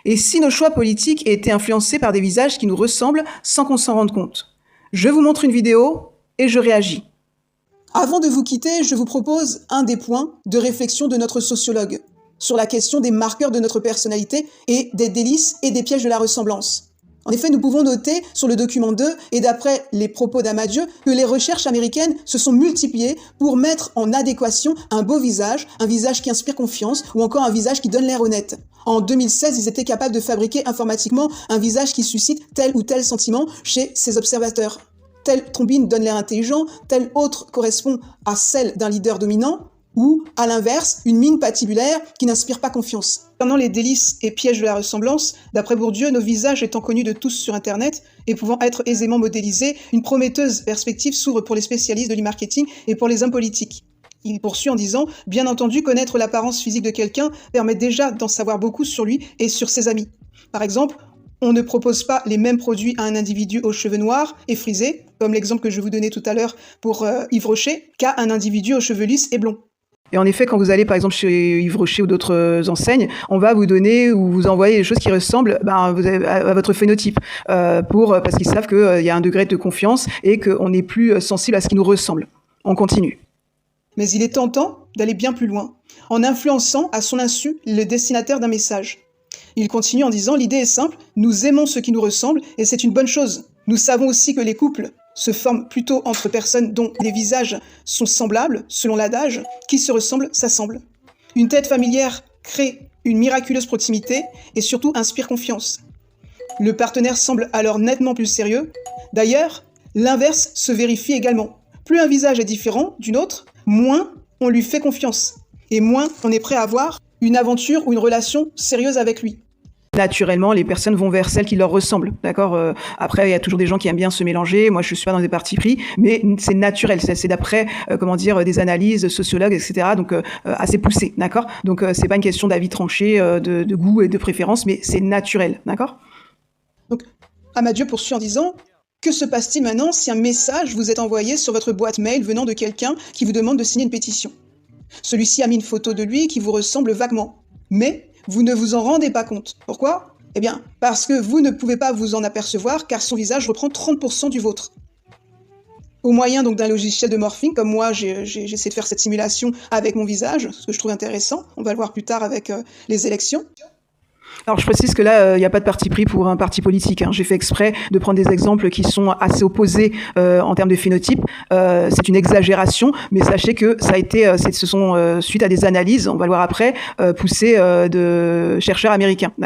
Et si nos choix politiques étaient influencés par des visages qui nous ressemblent sans qu'on s'en rende compte? Je vous montre une vidéo et je réagis. Avant de vous quitter, je vous propose un des points de réflexion de notre sociologue sur la question des marqueurs de notre personnalité et des délices et des pièges de la ressemblance. En effet, nous pouvons noter sur le document 2 et d'après les propos d'Amadieu que les recherches américaines se sont multipliées pour mettre en adéquation un beau visage, un visage qui inspire confiance ou encore un visage qui donne l'air honnête. En 2016, ils étaient capables de fabriquer informatiquement un visage qui suscite tel ou tel sentiment chez ses observateurs. Telle trombine donne l'air intelligent, telle autre correspond à celle d'un leader dominant, ou, à l'inverse, une mine patibulaire qui n'inspire pas confiance. Concernant les délices et pièges de la ressemblance, d'après Bourdieu, nos visages étant connus de tous sur Internet et pouvant être aisément modélisés, une prometteuse perspective s'ouvre pour les spécialistes de l'e-marketing et pour les hommes politiques. Il poursuit en disant « Bien entendu, connaître l'apparence physique de quelqu'un permet déjà d'en savoir beaucoup sur lui et sur ses amis. Par exemple, on ne propose pas les mêmes produits à un individu aux cheveux noirs et frisés, comme l'exemple que je vous donnais tout à l'heure pour Yves Rocher, qu'à un individu aux cheveux lisses et blonds. » Et en effet, quand vous allez par exemple chez Yves Rocher ou d'autres enseignes, on va vous donner ou vous envoyer des choses qui ressemblent à votre phénotype, parce qu'ils savent qu'il y a un degré de confiance et qu'on est plus sensible à ce qui nous ressemble. On continue. Mais il est tentant d'aller bien plus loin, en influençant à son insu le destinataire d'un message. Il continue en disant « L'idée est simple, nous aimons ce qui nous ressemble et c'est une bonne chose. Nous savons aussi que les couples se forment plutôt entre personnes dont les visages sont semblables, selon l'adage, qui se ressemblent s'assemblent. Une tête familière crée une miraculeuse proximité et surtout inspire confiance. Le partenaire semble alors nettement plus sérieux. D'ailleurs, l'inverse se vérifie également. Plus un visage est différent d'une autre, moins on lui fait confiance et moins on est prêt à avoir une aventure ou une relation sérieuse avec lui. Naturellement, les personnes vont vers celles qui leur ressemblent, d'accord. Après, il y a toujours des gens qui aiment bien se mélanger. Moi, je suis pas dans des partis pris, mais c'est naturel. C'est d'après, des analyses sociologues, etc. Donc, assez poussées, d'accord. Donc, c'est pas une question d'avis tranché, de goût et de préférence, mais c'est naturel, d'accord. Donc, Amadieu poursuit en disant « Que se passe-t-il maintenant si un message vous est envoyé sur votre boîte mail venant de quelqu'un qui vous demande de signer une pétition ? Celui-ci a mis une photo de lui qui vous ressemble vaguement, mais vous ne vous en rendez pas compte. Pourquoi ? Eh bien, parce que vous ne pouvez pas vous en apercevoir car son visage reprend 30% du vôtre. Au moyen donc d'un logiciel de morphing, comme moi j'essaie de faire cette simulation avec mon visage, ce que je trouve intéressant, on va le voir plus tard avec les élections. Alors je précise que là, il n'y a pas de parti pris pour un parti politique. J'ai fait exprès de prendre des exemples qui sont assez opposés en termes de phénotype. C'est une exagération, mais sachez que ce sont suite à des analyses, on va le voir après, poussées de chercheurs américains. D'accord ?